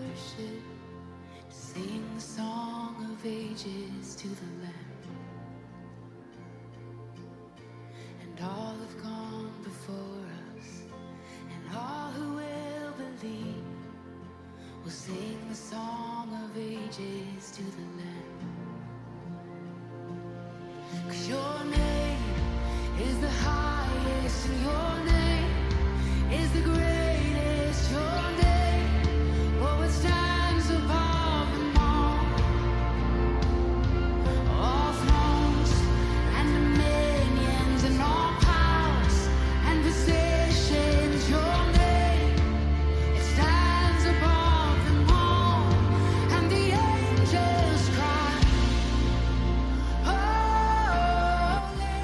worship, sing the song of ages to the Lamb. And all have gone before us, and all who will believe will sing the song of ages to the Lamb. 'Cause your name is the highest, and your name is the greatest. Your name, oh, it stands above them all thrones and dominions and all powers and positions. Your name, it stands above them all, and the angels cry, holy.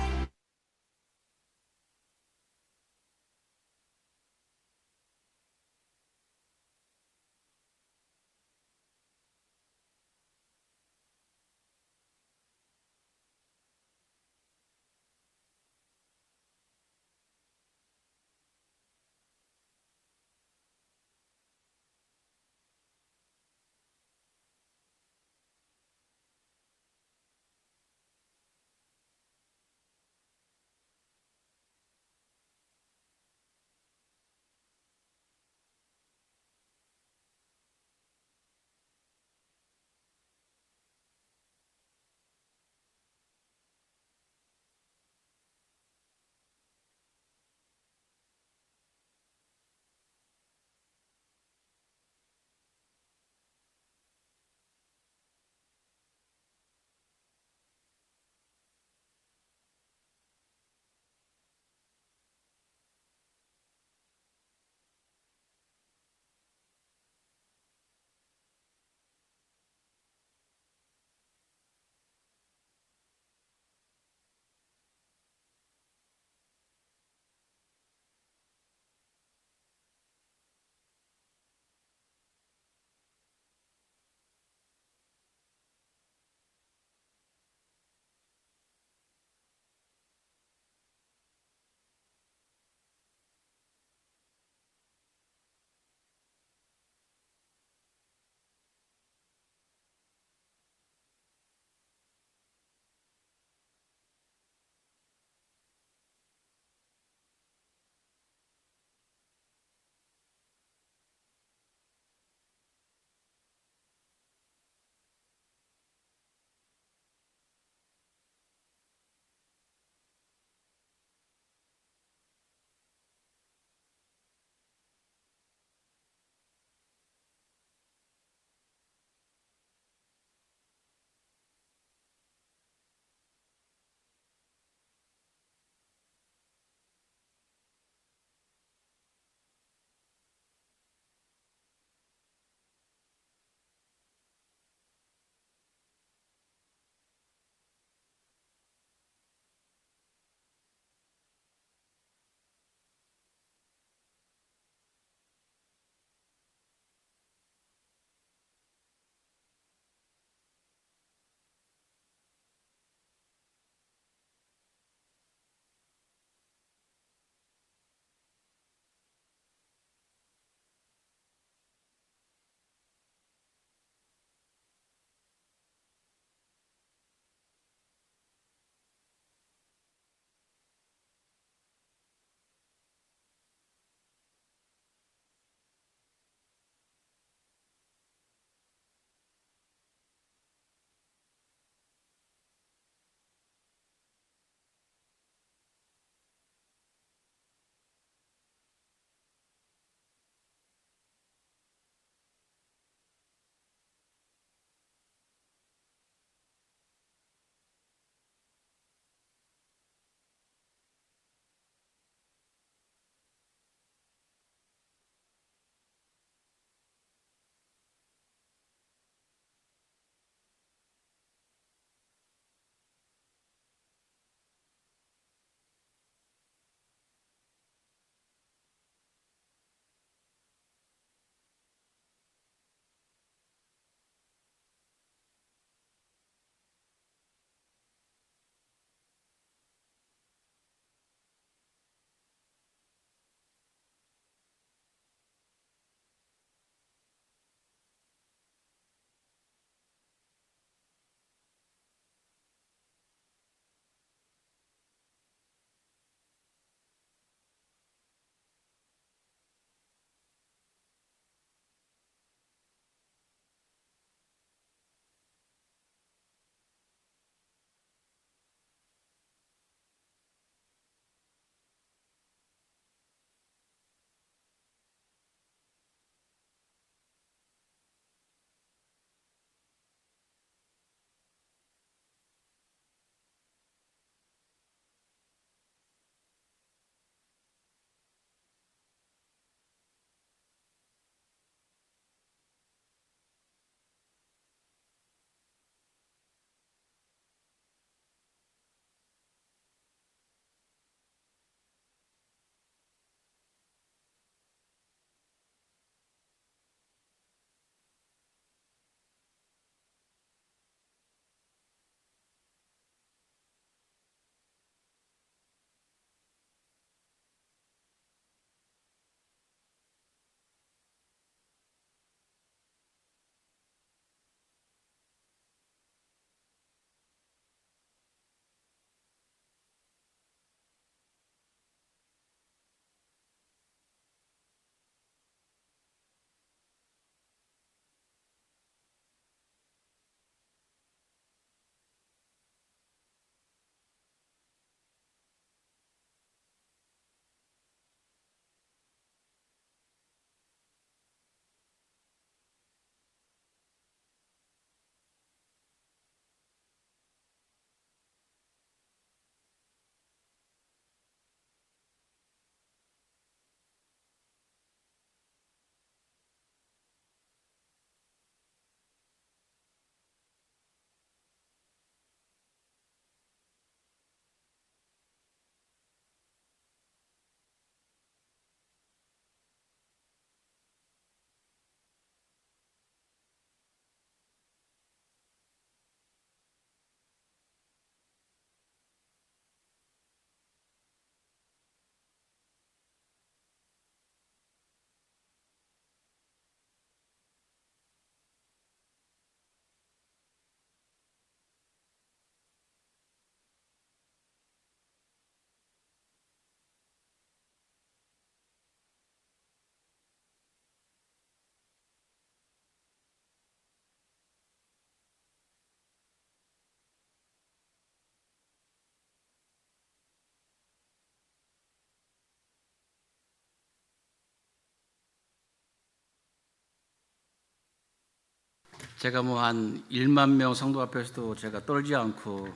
제가 뭐 한 1만 명 성도 앞에서도 제가 떨지 않고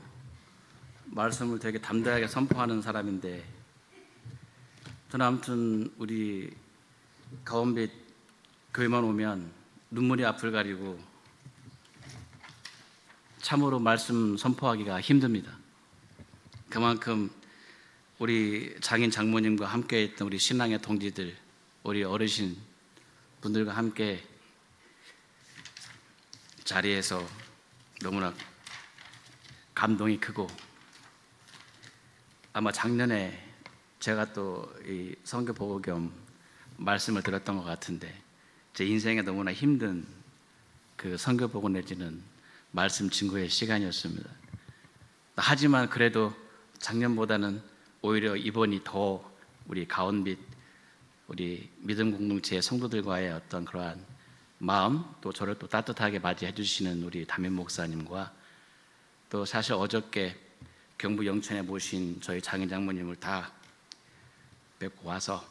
말씀을 되게 담대하게 선포하는 사람인데, 저는 아무튼 우리 가원빛 교회만 오면 눈물이 앞을 가리고 참으로 말씀 선포하기가 힘듭니다. 그만큼 우리 장인 장모님과 함께 했던 우리 신앙의 동지들, 우리 어르신 분들과 함께 자리에서 너무나 감동이 크고, 아마 작년에 제가 또 이 선교 보고 겸 말씀을 드렸던 것 같은데, 제 인생에 너무나 힘든 그 선교 보고 내지는 말씀 증거의 시간이었습니다. 하지만 그래도 작년보다는 오히려 이번이 더 우리 가온빛 우리 믿음 공동체의 성도들과의 어떤 그러한 마음, 또 저를 또 따뜻하게 맞이해 주시는 우리 담임 목사님과, 또 사실 어저께 경북 영천에 모신 저희 장인 장모님을 다 뵙고 와서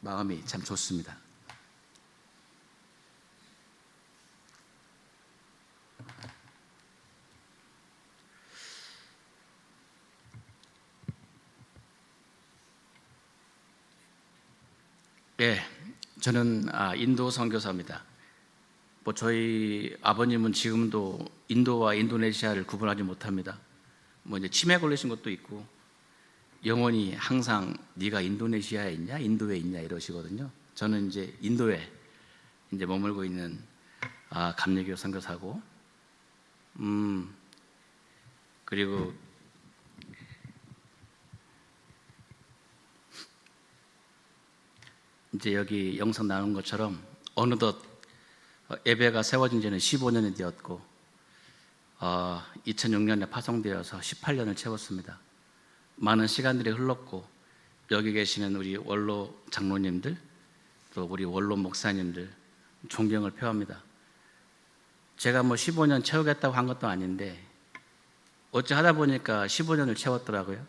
마음이 참 좋습니다. 예, 저는 인도 선교사입니다. 뭐 저희 아버님은 지금도 인도와 인도네시아를 구분하지 못합니다. 뭐 이제 치매 걸리신 것도 있고, 영원히 항상 네가 인도네시아에 있냐, 인도에 있냐 이러시거든요. 저는 이제 인도에 이제 머물고 있는 감리교 선교사고, 그리고 이제 여기 영상 나온 것처럼 어느덧 예배가 세워진 지는 15년이 되었고, 2006년에 파송되어서 18년을 채웠습니다. 많은 시간들이 흘렀고, 여기 계시는 우리 원로 장로님들, 또 우리 원로 목사님들 존경을 표합니다. 제가 뭐 15년 채우겠다고 한 것도 아닌데 어찌 하다 보니까 15년을 채웠더라고요.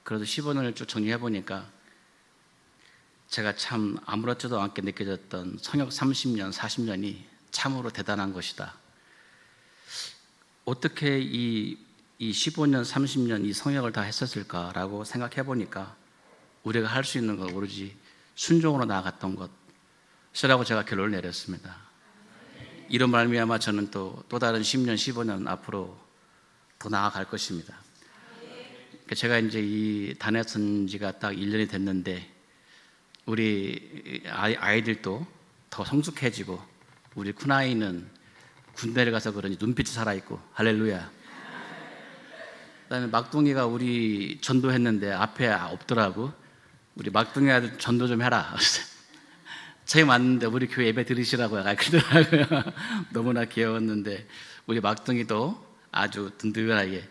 그래도 15년을 쭉 정리해 보니까 제가 참 아무렇지도 않게 느껴졌던 성역 30년, 40년이 참으로 대단한 것이다. 어떻게 이 15년, 30년 이 성역을 다 했었을까라고 생각해 보니까 우리가 할 수 있는 건 오로지 순종으로 나아갔던 것이라고 제가 결론을 내렸습니다. 이런 말미암아 저는 또 다른 10년, 15년 앞으로 더 나아갈 것입니다. 제가 이제 이 단에 선 지가 딱 1년이 됐는데, 우리 아이들도 더 성숙해지고, 우리 큰아이는 군대를 가서 그런지 눈빛이 살아있고, 할렐루야. 그다음에 막둥이가 우리 전도했는데 앞에 없더라고. 우리 막둥이 아들 전도 좀 해라. 처음 왔는데 우리 교회 예배 들으시라고 그러더라고요. 너무나 귀여웠는데 우리 막둥이도 아주 든든하게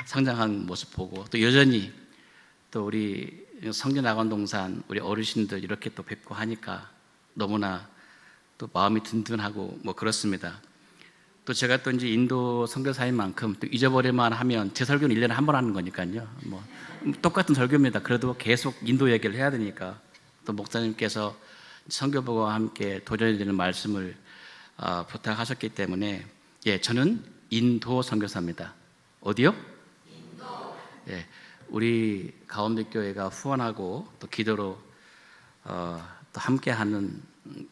성장한 모습 보고, 또 여전히 또 우리 성전학원동산 우리 어르신들 이렇게 또 뵙고 하니까 너무나 또 마음이 든든하고 뭐 그렇습니다. 또 제가 또 이제 인도 선교사인 만큼 또 잊어버릴만 하면 제 설교는 1년에 한 번 하는 거니까요. 뭐 똑같은 설교입니다. 그래도 계속 인도 얘기를 해야 되니까, 또 목사님께서 선교부와 함께 도전이 되는 말씀을 부탁하셨기 때문에, 예, 저는 인도 선교사입니다. 어디요? 인도. 예, 우리 가운데 교회가 후원하고 또 기도로 또 함께하는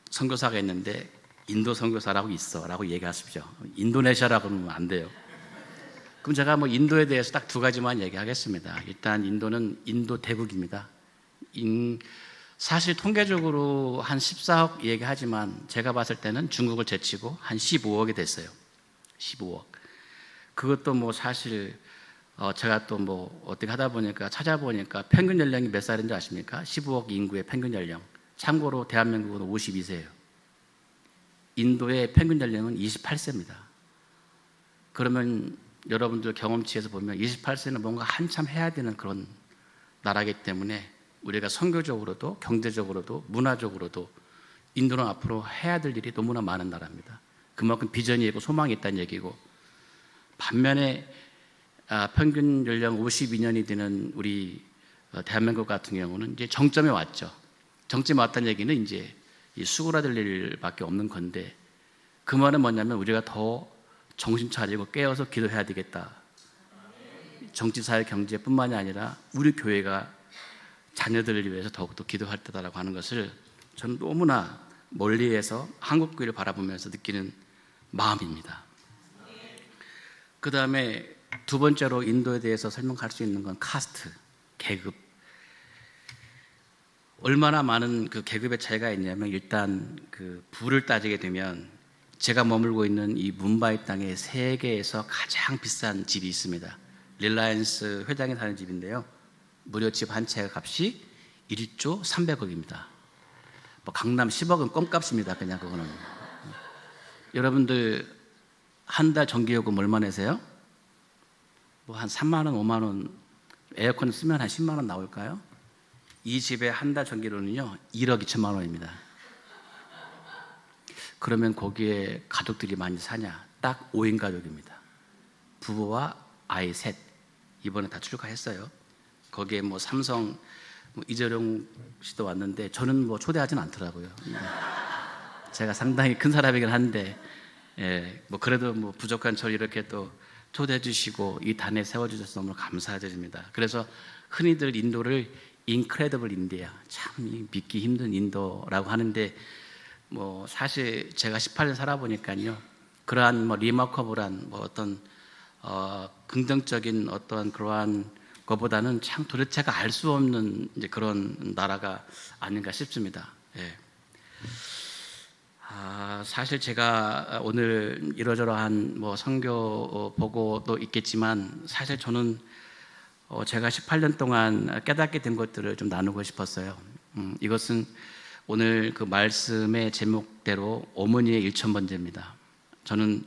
선교사가 있는데, 인도 선교사라고 있어라고 얘기하십시오. 인도네시아라고 하면 안 돼요. 그럼 제가 뭐 인도에 대해서 딱 2가지만 얘기하겠습니다. 일단 인도는 인도 대국입니다. 사실 통계적으로 한 14억 얘기하지만 제가 봤을 때는 중국을 제치고 한 15억이 됐어요. 15억. 그것도 뭐 사실 제가 또 뭐 어떻게 하다 보니까 찾아보니까 평균 연령이 몇 살인지 아십니까? 15억 인구의 평균 연령. 참고로 대한민국은 52세예요. 인도의 평균 연령은 28세입니다. 그러면 여러분들 경험치에서 보면 28세는 뭔가 한참 해야 되는 그런 나라이기 때문에 우리가 선교적으로도 경제적으로도 문화적으로도 인도는 앞으로 해야 될 일이 너무나 많은 나라입니다. 그만큼 비전이 있고 소망이 있다는 얘기고, 반면에 평균 연령 52년이 되는 우리 대한민국 같은 경우는 이제 정점에 왔죠. 정점에 왔다는 얘기는 이제 이 수그라들 일밖에 없는 건데, 그 말은 뭐냐면 우리가 더 정신 차리고 깨어서 기도해야 되겠다. 정치, 사회, 경제뿐만이 아니라 우리 교회가 자녀들을 위해서 더욱더 기도할 때다라고 하는 것을 저는 너무나 멀리에서 한국 교회를 바라보면서 느끼는 마음입니다. 그 다음에 두 번째로 인도에 대해서 설명할 수 있는 건 카스트, 계급. 얼마나 많은 그 계급의 차이가 있냐면, 일단 그 부를 따지게 되면 제가 머물고 있는 이 뭄바이 땅에 세계에서 가장 비싼 집이 있습니다. 릴라이언스 회장이 사는 집인데요, 무려 집 한 채 값이 1조 300억입니다. 뭐 강남 10억은 껌값입니다. 그냥 그거는. 여러분들 한 달 전기요금 얼마 내세요? 뭐 한 3만 원, 5만 원, 에어컨 쓰면 한 10만 원 나올까요? 이 집의 한 달 전기료는요 1억 2천만 원입니다. 그러면 거기에 가족들이 많이 사냐? 딱 5인 가족입니다. 부부와 아이 셋. 이번에 다 출가했어요. 거기에 뭐 삼성 뭐 이재용 씨도 왔는데 저는 뭐 초대하진 않더라고요. 제가 상당히 큰 사람이긴 한데, 뭐 그래도 뭐 부족한 저를 이렇게 또 초대해 주시고 이 단에 세워주셔서 너무 감사드립니다. 그래서 흔히들 인도를 인크레더블 인디아, 참 믿기 힘든 인도라고 하는데, 뭐 사실 제가 18년 살아보니까요, 그러한 뭐 리마커블한 뭐 어떤 긍정적인 어떠한 그러한 것보다는 참 도대체가 알 수 없는 이제 그런 나라가 아닌가 싶습니다. 사실 제가 오늘 이러저러한 뭐 선교 보고도 있겠지만, 사실 저는 제가 18년 동안 깨닫게 된 것들을 좀 나누고 싶었어요. 이것은 오늘 그 말씀의 제목대로 어머니의 1,000번째입니다. 저는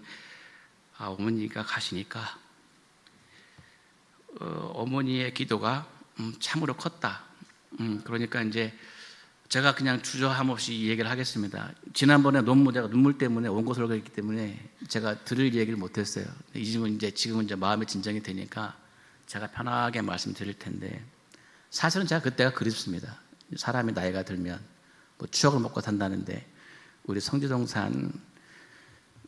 어머니가 가시니까 어머니의 기도가 참으로 컸다. 그러니까 이제 제가 그냥 주저함 없이 이 얘기를 하겠습니다. 지난번에 너무 제가 눈물 때문에 원고설교를 했기 때문에 제가 들을 얘기를 못했어요. 지금은 이제 마음의 진정이 되니까 제가 편하게 말씀드릴 텐데, 사실은 제가 그때가 그립습니다. 사람이 나이가 들면 뭐 추억을 먹고 산다는데, 우리 성지동산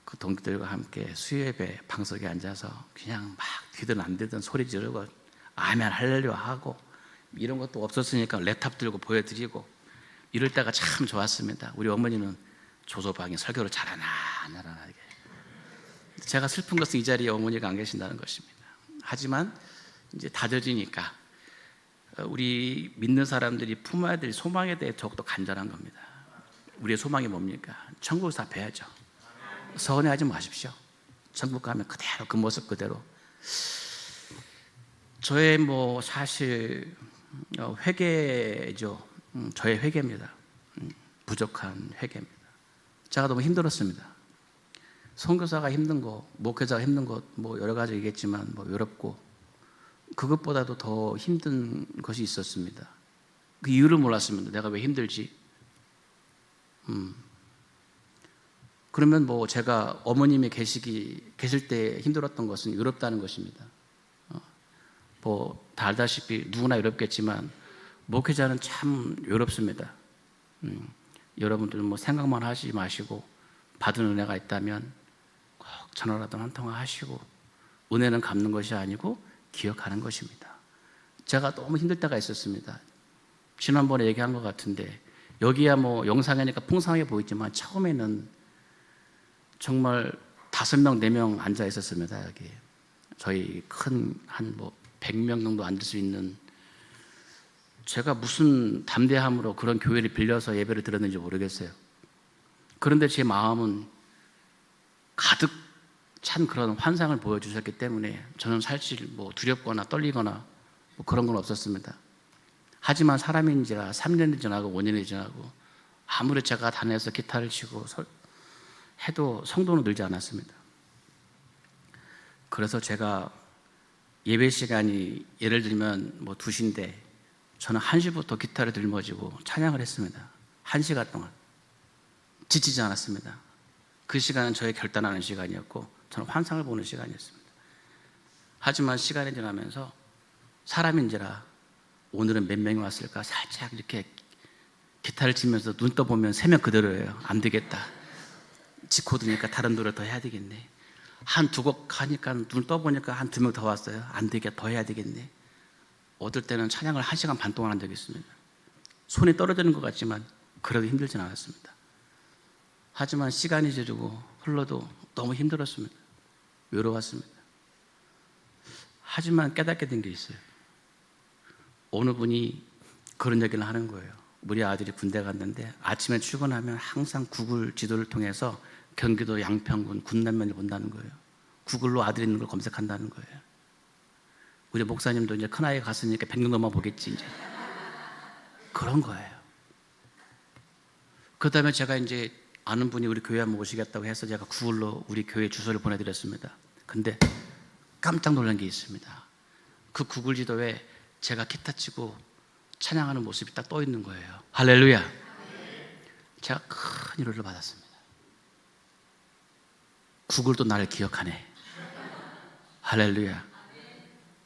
그 동기들과 함께 수요예배 방석에 앉아서 그냥 막 뒤든 안 되든 소리 지르고 아멘 할렐루야 하고, 이런 것도 없었으니까 랩탑 들고 보여드리고 이럴 때가 참 좋았습니다. 우리 어머니는 조소방에 설교를 잘하나 안 하나. 제가 슬픈 것은 이 자리에 어머니가 안 계신다는 것입니다. 하지만 이제 다져지니까 우리 믿는 사람들이 품어야 될 소망에 대해 더욱더 간절한 겁니다. 우리의 소망이 뭡니까? 천국에서 뵈야죠. 서운해하지 마십시오. 천국 가면 그대로 그 모습 그대로. 저의 뭐 사실 회개죠. 저의 회개입니다. 부족한 회개입니다. 제가 너무 힘들었습니다. 선교사가 힘든 거, 목회자가 힘든 것, 뭐 여러 가지겠지만 뭐 외롭고, 그것보다도 더 힘든 것이 있었습니다. 그 이유를 몰랐습니다. 내가 왜 힘들지? 그러면 뭐 제가 어머님이 계실 때 힘들었던 것은 외롭다는 것입니다. 뭐 다 알다시피 누구나 외롭겠지만 목회자는 참 외롭습니다. 여러분들 뭐 생각만 하지 마시고, 받은 은혜가 있다면 꼭 전화라도 한 통화 하시고, 은혜는 갚는 것이 아니고 기억하는 것입니다. 제가 너무 힘들 때가 있었습니다. 지난번에 얘기한 것 같은데, 여기야 뭐 영상이니까 풍성하게 보이지만 처음에는 정말 5명, 4명 앉아 있었습니다. 여기 저희 큰 한 뭐 100명 정도 앉을 수 있는, 제가 무슨 담대함으로 그런 교회를 빌려서 예배를 드렸는지 모르겠어요. 그런데 제 마음은 가득 찬 그런 환상을 보여주셨기 때문에 저는 사실 뭐 두렵거나 떨리거나 뭐 그런 건 없었습니다. 하지만 사람인지라 3년이 지나고 5년이 지나고 아무리 제가 단에서 기타를 치고 해도 성도는 늘지 않았습니다. 그래서 제가 예배 시간이 예를 들면 뭐 2시인데 저는 1시부터 기타를 들머지고 찬양을 했습니다. 1시간 동안 지치지 않았습니다. 그 시간은 저의 결단하는 시간이었고 저는 환상을 보는 시간이었습니다. 하지만 시간이 지나면서 사람인지라 오늘은 몇 명이 왔을까? 살짝 이렇게 기타를 치면서 눈 떠보면 3명 그대로예요. 안 되겠다. 지코드니까 다른 노래 더 해야 되겠네. 한 2곡 하니까 눈 떠보니까 한 2명 더 왔어요. 안 되겠다. 더 해야 되겠네. 어떨 때는 찬양을 1시간 반 동안 한 적이 있습니다. 손이 떨어지는 것 같지만 그래도 힘들진 않았습니다. 하지만 시간이 지르고 흘러도 너무 힘들었습니다. 외로웠습니다. 하지만 깨닫게 된 게 있어요. 어느 분이 그런 얘기를 하는 거예요. 우리 아들이 군대 갔는데 아침에 출근하면 항상 구글 지도를 통해서 경기도 양평군 군남면을 본다는 거예요. 구글로 아들 있는 걸 검색한다는 거예요. 우리 목사님도 이제 큰아이가 갔으니까 100년 넘어 보겠지 이제. 그런 거예요. 그 다음에 제가 이제 아는 분이 우리 교회 한번 오시겠다고 해서 제가 구글로 우리 교회 주소를 보내드렸습니다. 근데 깜짝 놀란 게 있습니다. 그 구글 지도에 제가 기타 치고 찬양하는 모습이 딱 떠 있는 거예요. 할렐루야. 제가 큰 위로를 받았습니다. 구글도 나를 기억하네. 할렐루야.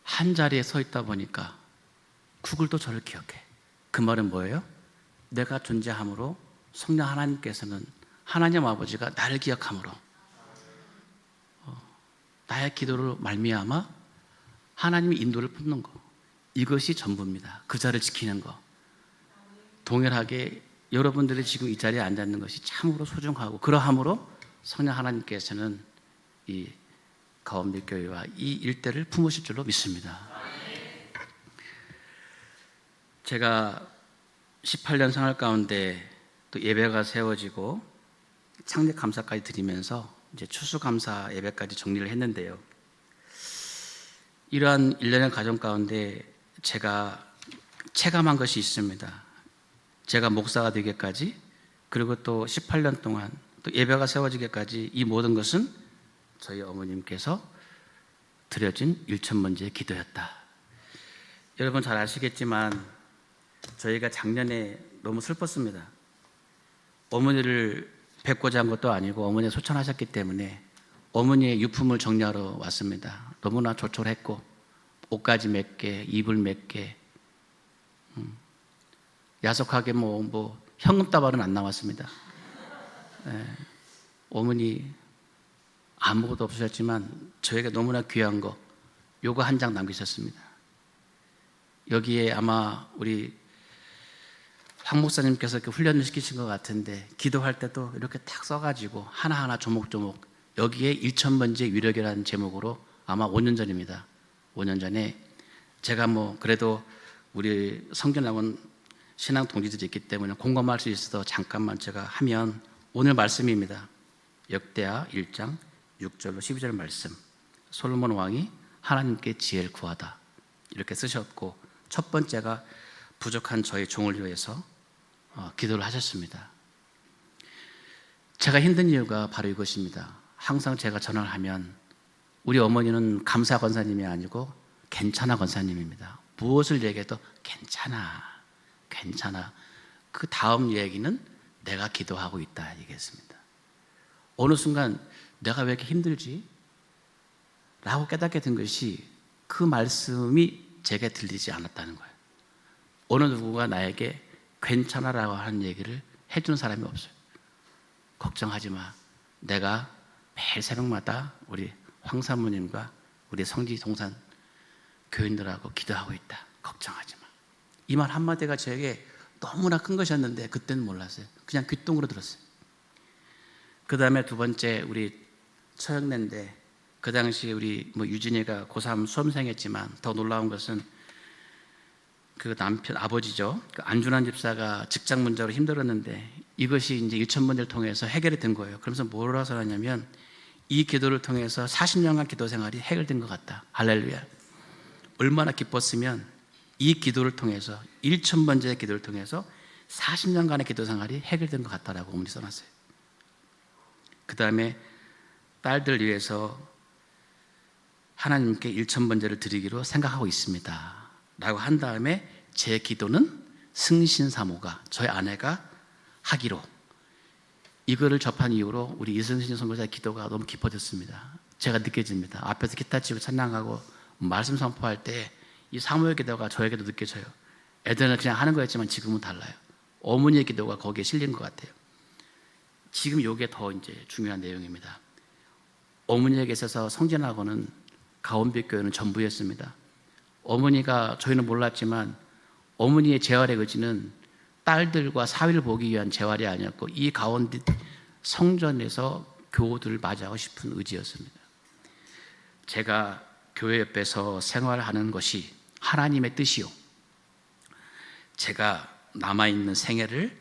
한 자리에 서 있다 보니까 구글도 저를 기억해. 그 말은 뭐예요? 내가 존재함으로 성령 하나님께서는 하나님 아버지가 나를 기억함으로 나의 기도를 말미암아 하나님이 인도를 품는 거, 이것이 전부입니다. 그 자를 지키는 거. 동일하게 여러분들이 지금 이 자리에 앉아 있는 것이 참으로 소중하고, 그러함으로 성령 하나님께서는 이 가원밀교회와 이 일대를 품으실 줄로 믿습니다. 제가 18년 생활 가운데 또 예배가 세워지고 창립 감사까지 드리면서 이제 추수감사 예배까지 정리를 했는데요. 이러한 일련의 과정 가운데 제가 체감한 것이 있습니다. 제가 목사가 되기까지, 그리고 또 18년 동안 또 예배가 세워지기까지 이 모든 것은 저희 어머님께서 드려진 1,000번째의 기도였다. 여러분 잘 아시겠지만 저희가 작년에 너무 슬펐습니다. 어머니를 뵙고자 한 것도 아니고 어머니가 소천하셨기 때문에 어머니의 유품을 정리하러 왔습니다. 너무나 조촐했고 옷가지 몇 개, 이불 몇 개, 야속하게 뭐 현금 다발은 안 나왔습니다. 어머니 아무것도 없으셨지만 저에게 너무나 귀한 거 요거 한 장 남기셨습니다. 여기에 아마 우리 황 목사님께서 이렇게 훈련을 시키신 것 같은데 기도할 때도 이렇게 딱 써가지고 하나하나 조목조목 여기에 1,000번째 위력이라는 제목으로 아마 5년 전입니다. 5년 전에 제가 그래도 우리 성경 나온 신앙 동지들이 있기 때문에 공감할 수 있어서 잠깐만 제가 하면 오늘 말씀입니다. 역대하 1장 6절로 12절 말씀. 솔로몬 왕이 하나님께 지혜를 구하다 이렇게 쓰셨고, 첫 번째가 부족한 저희 종을 위해서 기도를 하셨습니다. 제가 힘든 이유가 바로 이것입니다. 항상 제가 전화를 하면 우리 어머니는 감사 권사님이 아니고 괜찮아 권사님입니다. 무엇을 얘기해도 괜찮아, 괜찮아. 그 다음 얘기는 내가 기도하고 있다 얘기했습니다. 어느 순간 내가 왜 이렇게 힘들지? 라고 깨닫게 된 것이 그 말씀이 제게 들리지 않았다는 거예요. 어느 누구가 나에게 괜찮아라고 하는 얘기를 해주는 사람이 없어요. 걱정하지 마. 내가 매일 새벽마다 우리 황사모님과 우리 성지 동산 교인들하고 기도하고 있다. 걱정하지 마. 이 말 한마디가 저에게 너무나 큰 것이었는데 그때는 몰랐어요. 그냥 귓등으로 들었어요. 그 다음에 두 번째 우리 처형내인데 그 당시 우리 유진이가 고3 수험생이었지만 더 놀라운 것은 그 남편 아버지죠. 그 안준환 집사가 직장 문제로 힘들었는데 이것이 이제 1,000번째를 통해서 해결이 된 거예요. 그러면서 뭐라고 하냐면 이 기도를 통해서 40년간 기도 생활이 해결된 것 같다. 할렐루야. 얼마나 기뻤으면 이 기도를 통해서 1,000번째의 기도를 통해서 40년간의 기도 생활이 해결된 것 같다라고 어머니 써놨어요. 그 다음에 딸들 위해서 하나님께 1,000번째를 드리기로 생각하고 있습니다 라고 한 다음에 제 기도는 승신사모가 저희 아내가 하기로, 이거를 접한 이후로 우리 이승신 선교사의 기도가 너무 깊어졌습니다. 제가 느껴집니다. 앞에서 기타 치고 찬양하고 말씀 선포할 때 이 사모의 기도가 저에게도 느껴져요. 애들은 그냥 하는 거였지만 지금은 달라요. 어머니의 기도가 거기에 실린 것 같아요. 지금 이게 더 이제 중요한 내용입니다. 어머니에게 있어서 성전하고는 가원빛 교회는 전부였습니다. 어머니가 저희는 몰랐지만 어머니의 재활의 의지는 딸들과 사위를 보기 위한 재활이 아니었고 이 가원빛 성전에서 교우들을 맞이하고 싶은 의지였습니다. 제가 교회 옆에서 생활하는 것이 하나님의 뜻이요, 제가 남아있는 생애를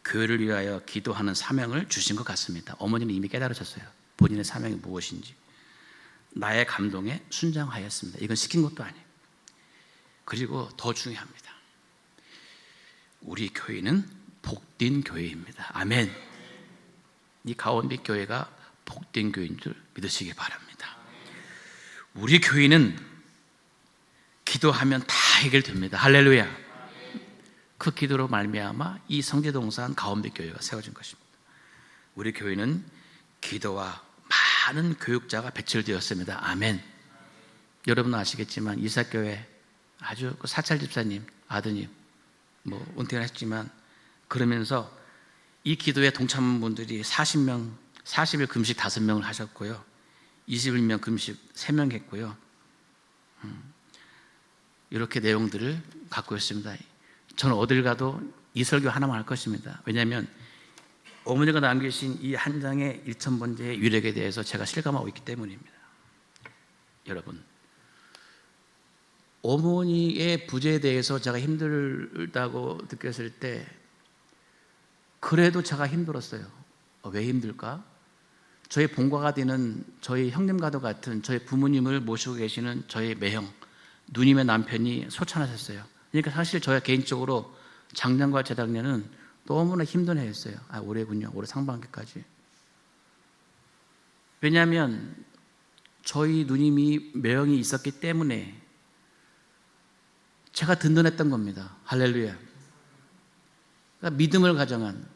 교회를 위하여 기도하는 사명을 주신 것 같습니다. 어머니는 이미 깨달으셨어요. 본인의 사명이 무엇인지. 나의 감동에 순종하였습니다. 이건 시킨 것도 아니에요. 그리고 더 중요합니다. 우리 교회는 복된 교회입니다. 아멘. 이 가원빛 교회가 복된 교회인 줄 믿으시기 바랍니다. 우리 교회는 기도하면 다 해결됩니다. 할렐루야. 그 기도로 말미암아 이 성제동산 가원빛 교회가 세워진 것입니다. 우리 교회는 기도와 많은 교육자가 배출되었습니다. 아멘. 여러분은 아시겠지만 이사교회 아주 그 사찰 집사님 아드님 은퇴를 했지만 그러면서 이 기도에 동참한 분들이 40일 금식 5명을 하셨고요, 21명 금식 3명 했고요. 이렇게 내용들을 갖고 있습니다. 저는 어딜 가도 이 설교 하나만 할 것입니다. 왜냐하면 어머니가 남기신 이 한 장의 1000번째의 유력에 대해서 제가 실감하고 있기 때문입니다. 여러분, 어머니의 부재에 대해서 제가 힘들다고 느꼈을 때 그래도 제가 힘들었어요. 왜 힘들까? 저희 본가가 되는 저희 형님과도 같은 저희 부모님을 모시고 계시는 저희 매형 누님의 남편이 소천하셨어요. 그러니까 사실 저희 개인적으로 작년과 재작년은 너무나 힘든 해였어요. 올해군요. 올해 상반기까지. 왜냐하면 저희 누님이 매형이 있었기 때문에 제가 든든했던 겁니다. 할렐루야. 그러니까 믿음을 가정한,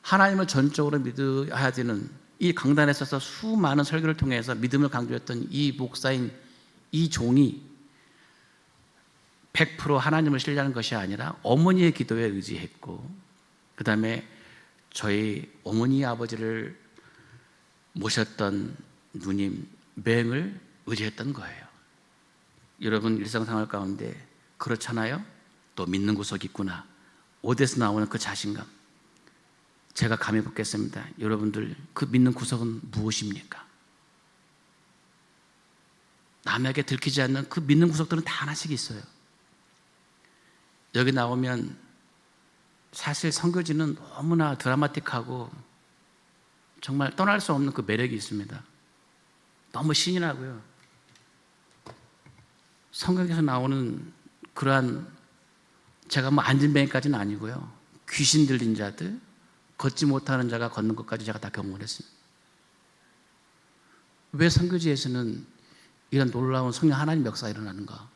하나님을 전적으로 믿어야 되는, 이 강단에 서서 수많은 설교를 통해서 믿음을 강조했던 이 목사인 이 종이 100% 하나님을 신뢰하는 것이 아니라 어머니의 기도에 의지했고, 그 다음에 저희 어머니 아버지를 모셨던 누님 매형을 의지했던 거예요. 여러분 일상생활 가운데 그렇잖아요? 또 믿는 구석이 있구나. 어디서 나오는 그 자신감, 제가 감히 묻겠습니다. 여러분들 그 믿는 구석은 무엇입니까? 남에게 들키지 않는 그 믿는 구석들은 다 하나씩 있어요. 여기 나오면 사실 선교지는 너무나 드라마틱하고 정말 떠날 수 없는 그 매력이 있습니다. 너무 신이 나고요. 성경에서 나오는 그러한, 제가 안진뱅이까지는 아니고요, 귀신 들린 자들, 걷지 못하는 자가 걷는 것까지 제가 다 경험을 했습니다. 왜 선교지에서는 이런 놀라운 성령 하나님 역사가 일어나는가?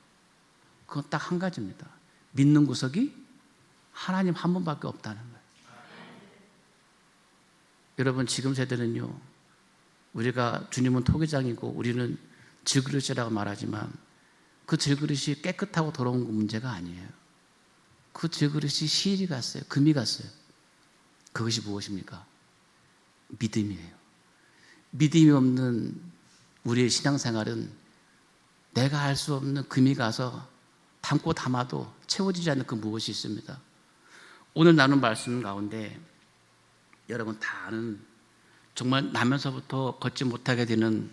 그건 딱 한 가지입니다. 믿는 구석이 하나님 한 분밖에 없다는 거예요. 여러분 지금 세대는요, 우리가 주님은 토기장이고 우리는 질그릇이라고 말하지만 그 질그릇이 깨끗하고 더러운 문제가 아니에요. 그 질그릇이 시일이 갔어요. 금이 갔어요. 그것이 무엇입니까? 믿음이에요. 믿음이 없는 우리의 신앙생활은 내가 알 수 없는 금이 가서 담고 담아도 채워지지 않는 그 무엇이 있습니다. 오늘 나눈 말씀 가운데 여러분 다 아는, 정말 나면서부터 걷지 못하게 되는,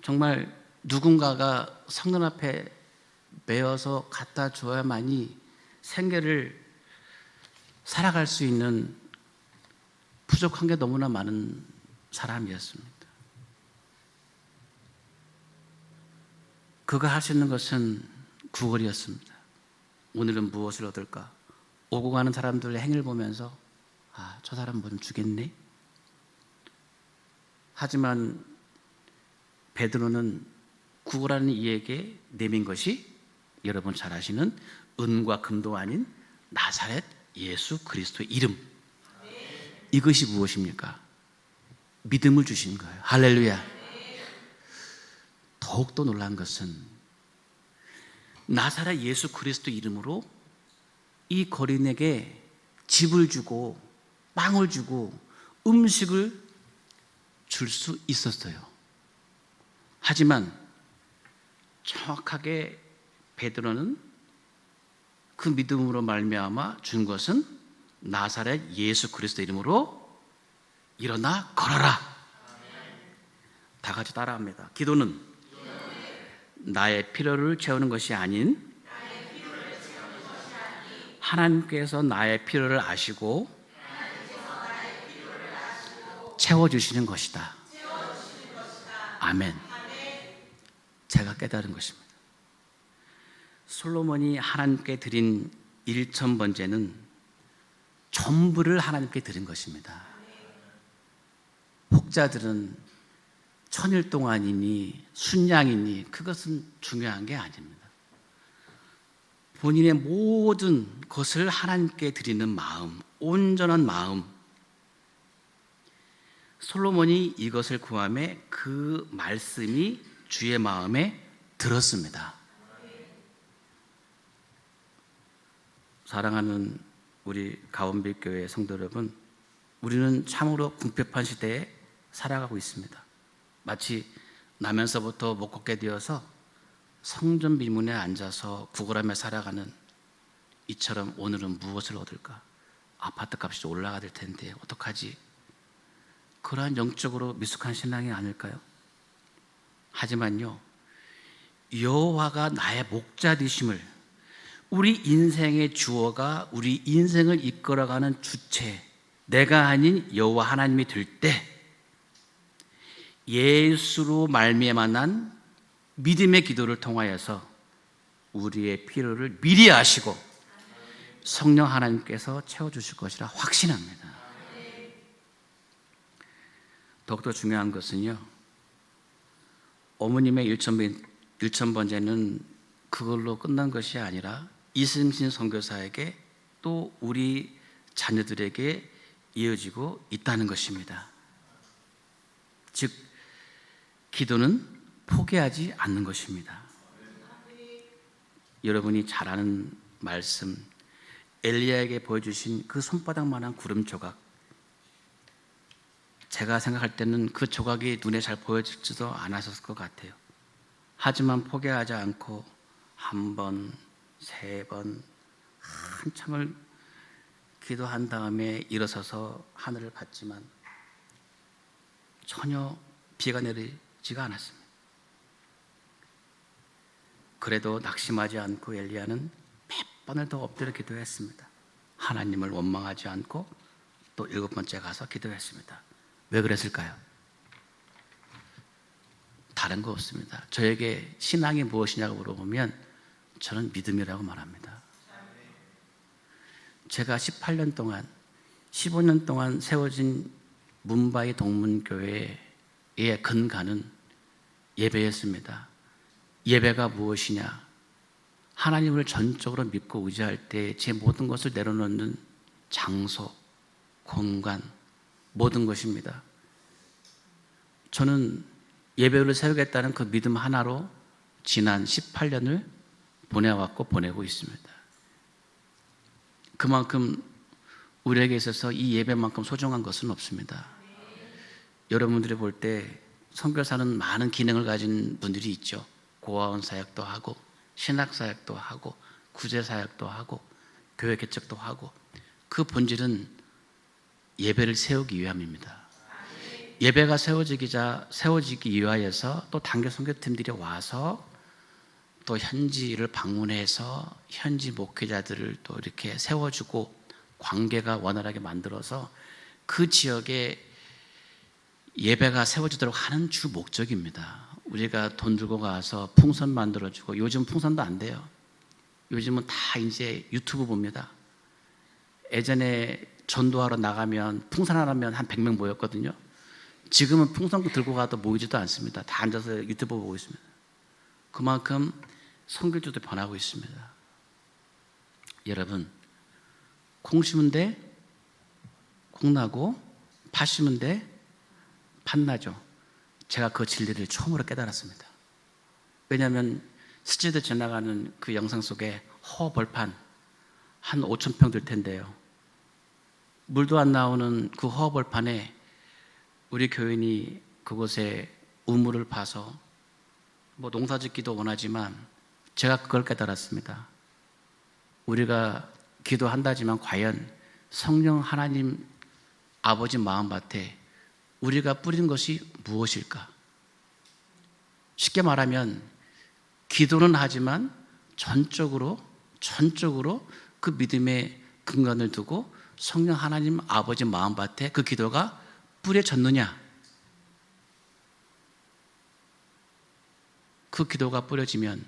정말 누군가가 성전 앞에 메어서 갖다 줘야만이 생계를 살아갈 수 있는 부족한 게 너무나 많은 사람이었습니다. 그가 할 수 있는 것은 구걸이었습니다. 오늘은 무엇을 얻을까? 오고 가는 사람들의 행위를 보면서 저 사람 뭐좀 주겠네? 하지만 베드로는 구걸하는 이에게 내민 것이 여러분 잘 아시는 은과 금도 아닌 나사렛 예수 그리스도의 이름. 이것이 무엇입니까? 믿음을 주신 거예요. 할렐루야. 더욱더 놀란 것은 나사렛 예수 그리스도 이름으로 이 거린에게 집을 주고 빵을 주고 음식을 줄 수 있었어요. 하지만 정확하게 베드로는 그 믿음으로 말미암아 준 것은 나사렛 예수 그리스도 이름으로 일어나 걸어라. 다 같이 따라합니다. 기도는 나의 필요를 채우는 것이 아닌 하나님께서 나의 필요를 아시고 채워주시는 것이다. 아멘. 제가 깨달은 것입니다. 솔로몬이 하나님께 드린 1,000번제는 전부를 하나님께 드린 것입니다. 혹자들은 1000일 동안이니 순양이니 그것은 중요한 게 아닙니다. 본인의 모든 것을 하나님께 드리는 마음, 온전한 마음. 솔로몬이 이것을 구하매 그 말씀이 주의 마음에 들었습니다. 사랑하는 우리 가원빌교회 성도 여러분, 우리는 참으로 궁핍한 시대에 살아가고 있습니다. 마치 나면서부터 못 걷게 되어서 성전 비문에 앉아서 구걸하며 살아가는 이처럼 오늘은 무엇을 얻을까? 아파트 값이 올라가야 될 텐데 어떡하지? 그러한 영적으로 미숙한 신앙이 아닐까요? 하지만요, 여호와가 나의 목자 되심을, 우리 인생의 주어가 우리 인생을 이끌어가는 주체, 내가 아닌 여호와 하나님이 될 때 예수로 말미암아 난 믿음의 기도를 통하여서 우리의 필요를 미리 아시고 성령 하나님께서 채워주실 것이라 확신합니다. 더욱더 중요한 것은요, 어머님의 1,000번제는 그걸로 끝난 것이 아니라 이승신 선교사에게 또 우리 자녀들에게 이어지고 있다는 것입니다. 즉, 기도는 포기하지 않는 것입니다. 여러분이 잘 아는 말씀, 엘리야에게 보여주신 그 손바닥만한 구름 조각, 제가 생각할 때는 그 조각이 눈에 잘 보여지지도 않았을 것 같아요. 하지만 포기하지 않고 한 번, 세 번, 한참을 기도한 다음에 일어서서 하늘을 봤지만 전혀 비가 내리지가 않았습니다. 그래도 낙심하지 않고 엘리야는 몇 번을 더 엎드려 기도했습니다. 하나님을 원망하지 않고 또 7번째 가서 기도했습니다. 왜 그랬을까요? 다른 거 없습니다. 저에게 신앙이 무엇이냐고 물어보면 저는 믿음이라고 말합니다. 제가 18년 동안, 15년 동안 세워진 문바이 동문교회의 근간은 예배였습니다. 예배가 무엇이냐? 하나님을 전적으로 믿고 의지할 때 제 모든 것을 내려놓는 장소, 공간, 모든 것입니다. 저는 예배를 세우겠다는 그 믿음 하나로 지난 18년을 보내왔고 보내고 있습니다. 그만큼 우리에게 있어서 이 예배만큼 소중한 것은 없습니다. 여러분들이 볼 때 선교사는 많은 기능을 가진 분들이 있죠. 고아원 사역도 하고 신학 사역도 하고 구제 사역도 하고 교회 개척도 하고, 그 본질은 예배를 세우기 위함입니다. 예배가 세워지기 위하여서 또 단교 선교팀들이 와서 또 현지를 방문해서 현지 목회자들을 또 이렇게 세워주고 관계가 원활하게 만들어서 그 지역에 예배가 세워지도록 하는 주 목적입니다. 우리가 돈 들고 가서 풍선 만들어주고, 요즘 풍선도 안 돼요. 요즘은 다 이제 유튜브 봅니다. 예전에 전도하러 나가면 풍선 하나면 한 100명 모였거든요. 지금은 풍선 들고 가도 모이지도 않습니다. 다 앉아서 유튜브 보고 있습니다. 그만큼 선교주도 변하고 있습니다. 여러분, 콩 심은 데 콩 나고 팥 심은 데 팥 나죠. 제가 그 진리를 처음으로 깨달았습니다. 왜냐하면 스치듯 지나가는 그 영상 속에 허벌판 한 5,000평 될 텐데요. 물도 안 나오는 그 허벌판에 우리 교인이 그곳에 우물을 파서 뭐 농사짓기도 원하지만 제가 그걸 깨달았습니다. 우리가 기도한다지만 과연 성령 하나님 아버지 마음밭에 우리가 뿌린 것이 무엇일까? 쉽게 말하면 기도는 하지만 전적으로 그 믿음의 근간을 두고 성령 하나님 아버지 마음밭에 그 기도가 뿌려졌느냐? 그 기도가 뿌려지면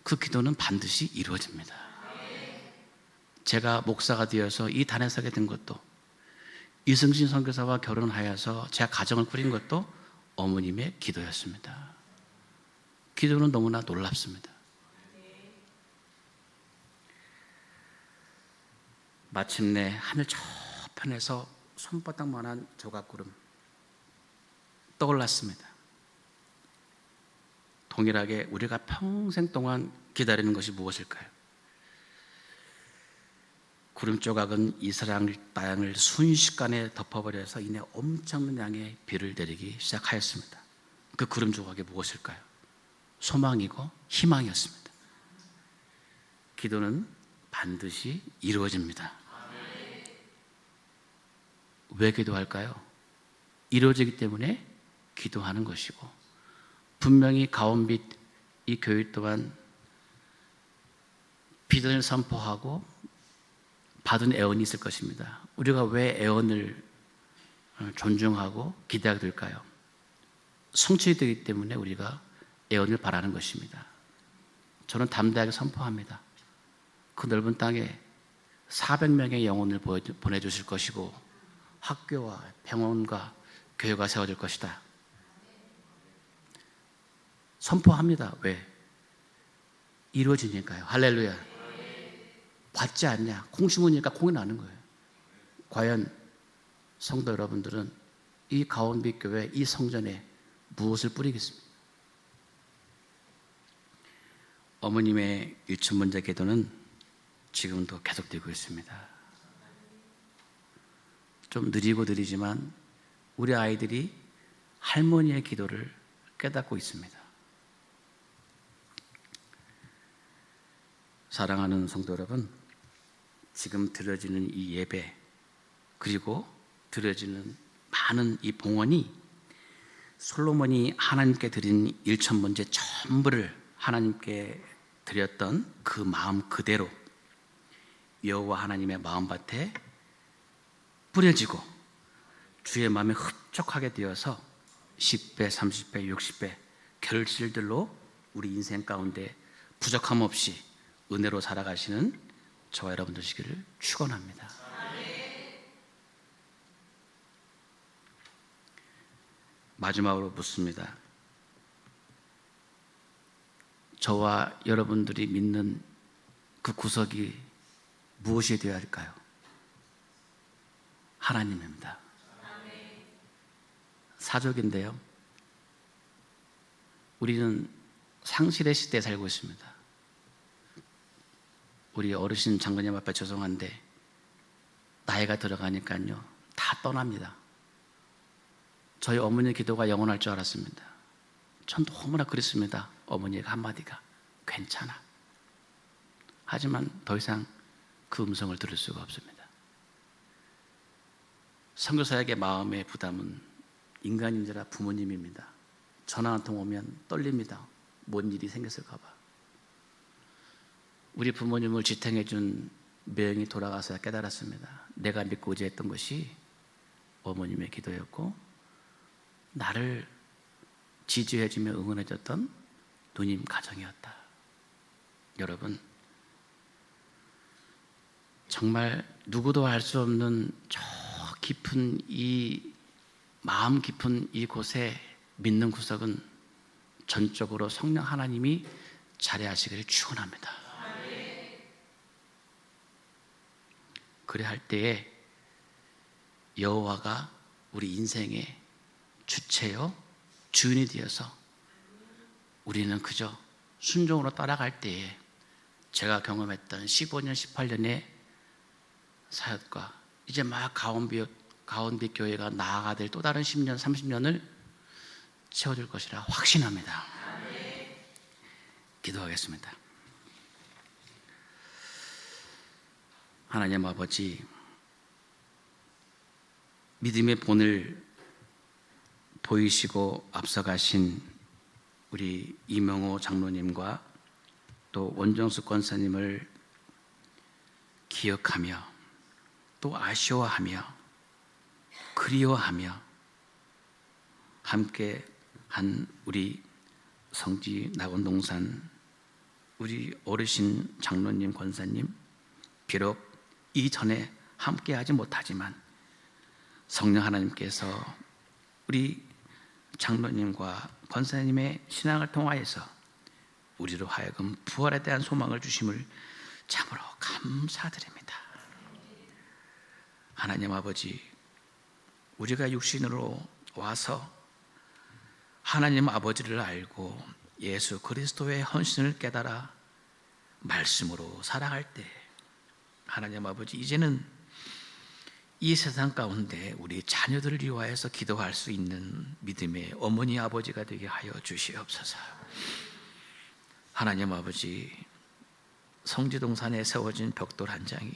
그 기도는 반드시 이루어집니다. 제가 목사가 되어서 이 단에 서게 된 것도, 이승신 선교사와 결혼하여서 제가 가정을 꾸린 것도 어머님의 기도였습니다. 기도는 너무나 놀랍습니다. 마침내 하늘 저편에서 손바닥만한 조각구름 떠올랐습니다. 동일하게 우리가 평생 동안 기다리는 것이 무엇일까요? 구름 조각은 이스라엘 땅을 순식간에 덮어버려서 이내 엄청난 양의 비를 내리기 시작하였습니다. 그 구름 조각이 무엇일까요? 소망이고 희망이었습니다. 기도는 반드시 이루어집니다. 왜 기도할까요? 이루어지기 때문에 기도하는 것이고, 분명히 가온빛 이 교회 또한 비전을 선포하고 받은 애원이 있을 것입니다. 우리가 왜 애원을 존중하고 기대하게 될까요? 성취되기 때문에 우리가 애원을 바라는 것입니다. 저는 담대하게 선포합니다. 그 넓은 땅에 400명의 영혼을 보내주실 것이고 학교와 병원과 교회가 세워질 것이다. 선포합니다. 왜? 이루어지니까요. 할렐루야. 받지 않냐? 콩 심으니까 콩이 나는 거예요. 과연 성도 여러분들은 이 가온빛 교회 이 성전에 무엇을 뿌리겠습니까? 어머님의 유치 문제 기도는 지금도 계속되고 있습니다. 좀 느리지만 우리 아이들이 할머니의 기도를 깨닫고 있습니다. 사랑하는 성도 여러분, 지금 드려지는 이 예배, 그리고 드려지는 많은 이 봉헌이 솔로몬이 하나님께 드린 1,000번째 전부를 하나님께 드렸던 그 마음 그대로 여호와 하나님의 마음밭에 뿌려지고 주의 마음에 흡족하게 되어서 10배, 30배, 60배 결실들로 우리 인생 가운데 부족함 없이 은혜로 살아가시는 저와 여러분들 되시기를 축원합니다. 마지막으로 묻습니다. 저와 여러분들이 믿는 그 구석이 무엇이 되어야 할까요? 하나님입니다. 사족인데요, 우리는 상실의 시대에 살고 있습니다. 우리 어르신 장로님 앞에 죄송한데 나이가 들어가니까요 다 떠납니다. 저희 어머니 기도가 영원할 줄 알았습니다. 전 너무나 그랬습니다. 어머니의 한마디가 괜찮아. 하지만 더 이상 그 음성을 들을 수가 없습니다. 선교사에게 마음의 부담은 인간인지라 부모님입니다. 전화 한 통 오면 떨립니다. 뭔 일이 생겼을까 봐. 우리 부모님을 지탱해 준 매형이 돌아가서야 깨달았습니다. 내가 믿고 의지했던 것이 어머님의 기도였고 나를 지지해주며 응원해줬던 누님 가정이었다. 여러분, 정말 누구도 알 수 없는 저 깊은 이 마음 깊은 이곳에 믿는 구석은 전적으로 성령 하나님이 자리하시기를 축원합니다. 그래 할 때에 여호와가 우리 인생의 주체요 주인이 되어서 우리는 그저 순종으로 따라갈 때에 제가 경험했던 15년, 18년의 사역과 이제 막 가운데 교회가 나아가 될 또 다른 10년, 30년을 채워줄 것이라 확신합니다. 기도하겠습니다. 하나님 아버지, 믿음의 본을 보이시고 앞서가신 우리 이명호 장로님과 또 원정수 권사님을 기억하며 또 아쉬워하며 그리워하며 함께 한 우리 성지 낙원동산 우리 어르신 장로님 권사님, 비록 이전에 함께하지 못하지만 성령 하나님께서 우리 장로님과 권사님의 신앙을 통하여서 우리로 하여금 부활에 대한 소망을 주심을 참으로 감사드립니다. 하나님 아버지, 우리가 육신으로 와서 하나님 아버지를 알고 예수 그리스도의 헌신을 깨달아 말씀으로 살아갈 때 하나님 아버지, 이제는 이 세상 가운데 우리 자녀들을 위하여서 기도할 수 있는 믿음의 어머니 아버지가 되게 하여 주시옵소서. 하나님 아버지, 성지동산에 세워진 벽돌 한 장이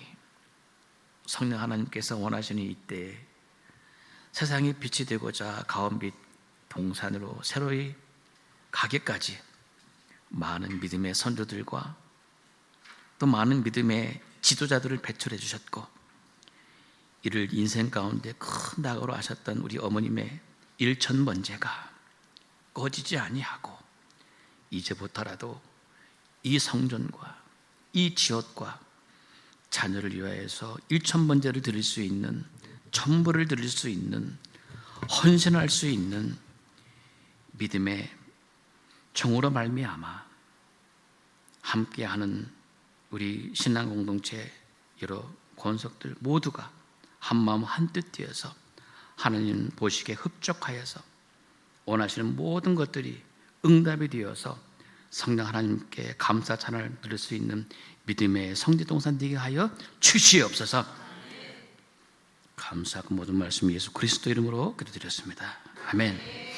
성령 하나님께서 원하시는 이때 세상이 빛이 되고자 가온빛 동산으로 새로이 가기까지 많은 믿음의 선조들과 또 많은 믿음의 지도자들을 배출해 주셨고, 이를 인생 가운데 큰 낙으로 하셨던 우리 어머님의 일천번제가 꺼지지 아니하고 이제부터라도 이 성전과 이 지역과 자녀를 위하여서 일천번제를 드릴 수 있는, 전부를 드릴 수 있는, 헌신할 수 있는 믿음의 종으로 말미암아 함께하는 우리 신앙 공동체 여러 권속들 모두가 한마음 한뜻 되어서 하나님 보시기에 흡족하여서 원하시는 모든 것들이 응답이 되어서 성령 하나님께 감사 찬양을 드릴 수 있는 믿음의 성지동산 되게 하여 주시옵소서. 감사하고 모든 말씀 예수 그리스도 이름으로 기도드렸습니다. 아멘.